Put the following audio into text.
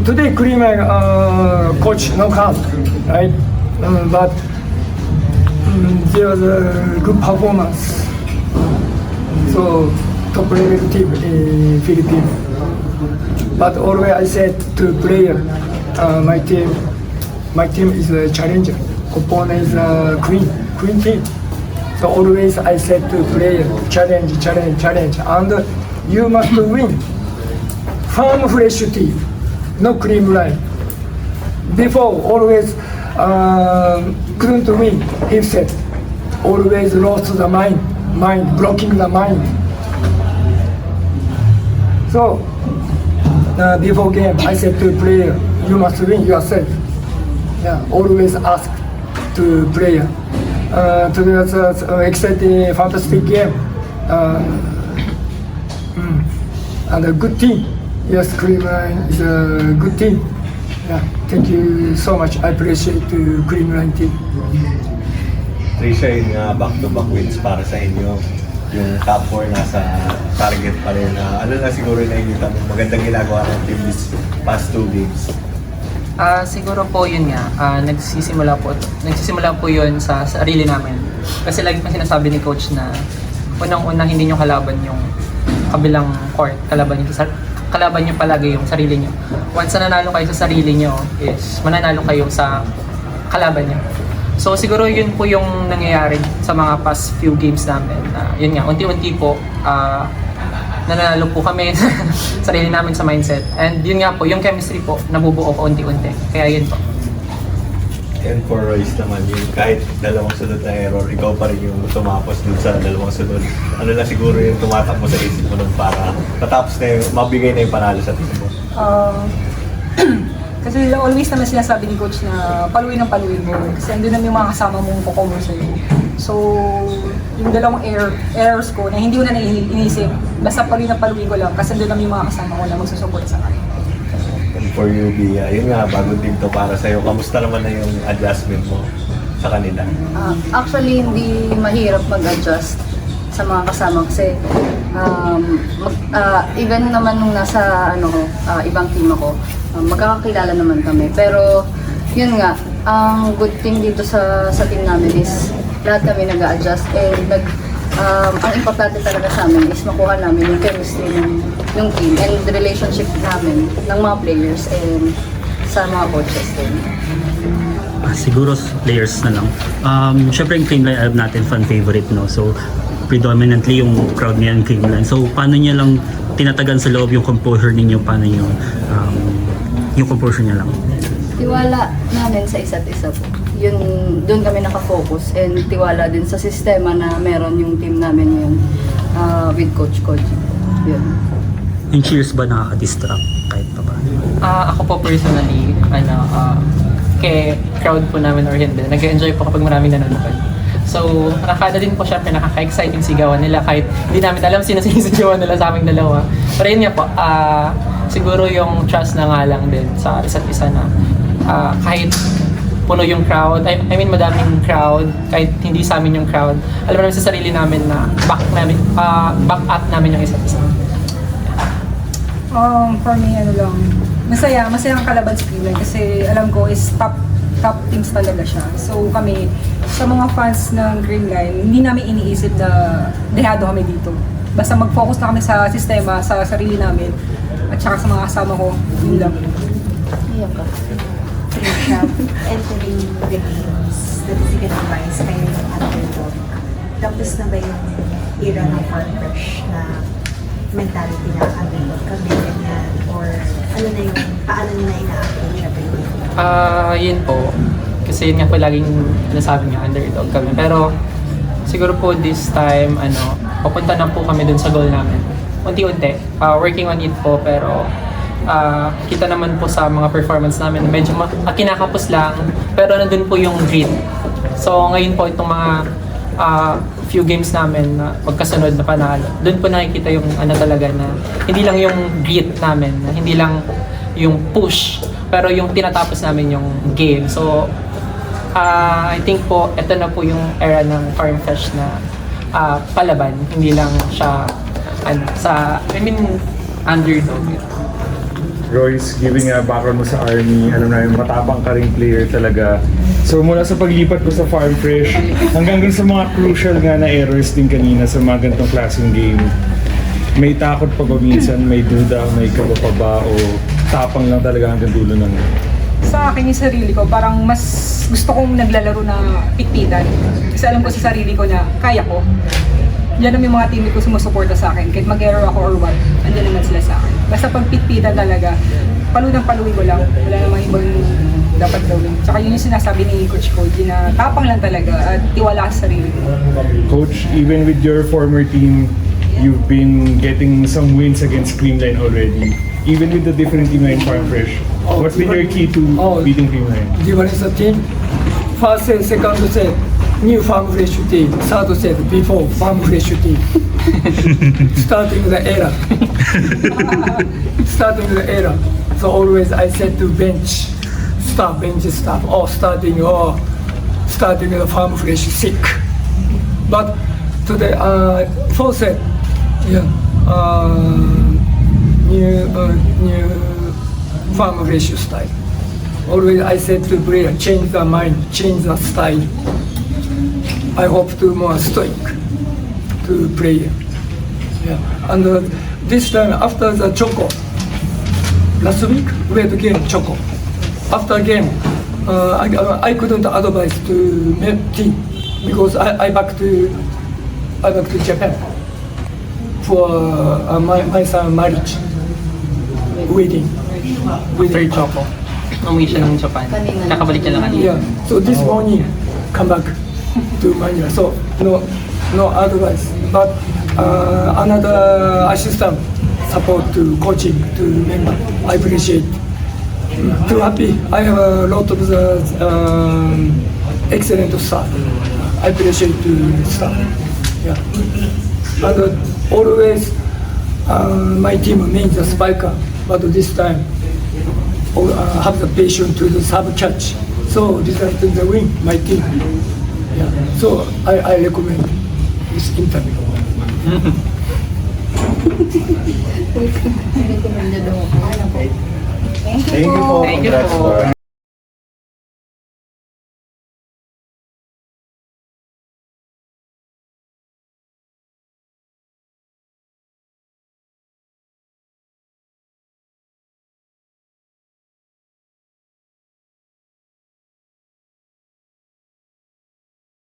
Today Creamer coach knockout, right? But there was a good performance. So top level team in Philippines. But always I said to player, my team is a challenger. Opponent is a queen team. So always I said to player, challenge, and you must win. Firm fresh team, no cream line. Before always couldn't win. He said always lost the mind, blocking the mind. So before game, I said to player, you must win yourself. Yeah, always ask to player. Today was an exciting, fantastic game, and a good team. Yes, Creamline is a good team. Yeah, thank you so much. I appreciate the Creamline team. Trisha, yung back-to-back wins para sa inyo. Yung top 4 nasa target pa rin. Ano na siguro nakikita mo magandang ginagawa ng team this past 2 games? Siguro po yun nga, nagsisimula po yun sa sarili namin. Kasi lagi pa sinasabi ni coach na unang-una hindi nyo kalaban yung kabilang court, kalaban nyo palagi yung sarili nyo. Once na nanalo kayo sa sarili nyo is mananalo kayo sa kalaban nyo. So siguro yun po yung nangyayari sa mga past few games namin. Yun nga, unti-unti po nanalo po kami sa sarili namin sa mindset. And yun nga po, yung chemistry po, nabubuo po unti-unti. Kaya yun po. And for Royce naman, yung kahit dalawang sunod na error, ikaw pa rin yung tumapos dun sa dalawang sunod. Ano na siguro yung tumatakbo sa isip mo nun para matapos na yung, mabigay na yung panalo sa team mo? Kasi always naman sinasabi ni coach na paluin mo. Kasi andun naman yung mga kasama mong kukover sa'yo. So, yung dalawang errors ko na hindi ko na iniisip, basta paluin ko lang kasi andun naman yung mga kasama ko na magsusupport sa akin. And for you, Bia, yun nga, bagong team to para sa'yo. Kamusta naman na yung adjustment mo sa kanila? Actually, hindi mahirap mag-adjust sa mga kasama kasi even naman nung nasa ibang team ako, magkakakilala naman kami. Pero yun nga, ang good thing dito sa team namin is lahat kami nag-a-adjust and ang importante talaga sa amin is makuha namin yung chemistry ng team and the relationship namin ng mga players and sa mga coaches din. Siguro players na lang. Syempre yung Creamline alam natin fan favorite, no? So predominantly yung crowd niya yung Creamline. So paano niya lang tinatagan sa loob yung composure ninyo? Paano yung composure niya lang? Tiwala namin sa isa't isa po. Yun, doon kami nakafocus and tiwala din sa sistema na meron yung team namin ngayon with Coach. Yun. Yung cheers ba nakaka-distract kahit pa ba? Ako po personally, kay crowd po namin or hindi, nag-enjoy po kapag maraming nanonood. So, nakakada din po syempre, nakaka-exciting sigawan nila kahit hindi namin alam sino sinisigawan nila sa aming dalawa. Pero yun nga po, siguro yung trust na nga lang din sa isa't isa na kahit puno yung crowd, I mean madaming crowd, kahit hindi sa amin yung crowd, alam namin sa sarili namin na back up namin yung isa't isa. For me, masaya ang kalaban sa Creamline kasi alam ko is top teams talaga siya. So kami, sa mga fans ng Creamline, hindi namin iniisip na dehado kami dito. Basta mag-focus na kami sa sistema, sa sarili namin, at saka sa mga kasama ko, yun lang. Iyan ka. Entering the games, the physical wise, kayo yung underdog. Tapos na ba yung era ng farm fresh na mentality na underdog kami, ganyan? Or ano na yung, paano nyo na ina-approach na yun? Yun po. Kasi yun nga po laging nasabi niya, underdog kami. Pero siguro po this time, papunta na po kami dun sa goal namin. Unti-unti. Working on it po, pero kita naman po sa mga performance namin, medyo kinakapos lang, pero nandun po yung grit. So ngayon po itong mga few games namin na magkasunod na panalo, dun po nakikita yung talaga na hindi lang yung grit namin, hindi lang yung push, pero yung tinatapos namin yung game. So I think po ito na po yung era ng Farm Fresh na palaban, hindi lang siya underdog. Royce, giving a background mo sa Army, alam namin matapang ka ring player talaga. So mula sa paglipat mo sa Farm Fresh, hanggang dun sa mga crucial nga na errors din kanina sa mga ganitong klaseng game, may takot pa ba minsan, may duda, may kaba pa ba, o tapang lang talaga hanggang dulo ng... Sa akin yung sarili ko, parang mas gusto kong naglalaro na pitpitan. Kasi alam ko sa sarili ko na kaya ko. Yan ang yung mga teammate ko sumusuporta sa akin. Kahit mag-error ako or what, andyan naman sila sa akin. Basta pag pitpitan talaga, paluwi ko lang. Wala namang ibang dapat gawin. Tsaka yun yung sinasabi ni Coach Cody na tapang lang talaga at tiwala sa sarili ko. Coach, even with your former team, you've been getting some wins against Creamline already. Even with the different team na in Farm Fresh. What's been your key to beating Creamline? Different team. First set, second set, new Farm Fresh team. Third set, before Farm Fresh team. Starting the era. Starting the era. So always I said to bench staff, or starting the Farm Fresh sick. But today, fourth set, yeah, new Farm Fresh style. Always I said to player, change the mind, change the style. I hope to more stoic to player. Yeah, and this time after the Choco, last week we had game Choco. After game, I couldn't advise to make team because I back to Japan for my son marriage wedding. Third Choco. Umuwi siya ng Japan. Nakabalik niya lang kanina. Yeah. So this morning, come back to Manila. So no advice, but another assistant support to coaching to member. I appreciate. Too happy. I have a lot of the excellent staff. I appreciate the staff. Yeah. And always my team means a spiker, but this time have the patience to the sub catch. So result in the win, my team. Yeah. So I recommend this interview. Recommended ako. Thank you po. Thank you po. Congrats po.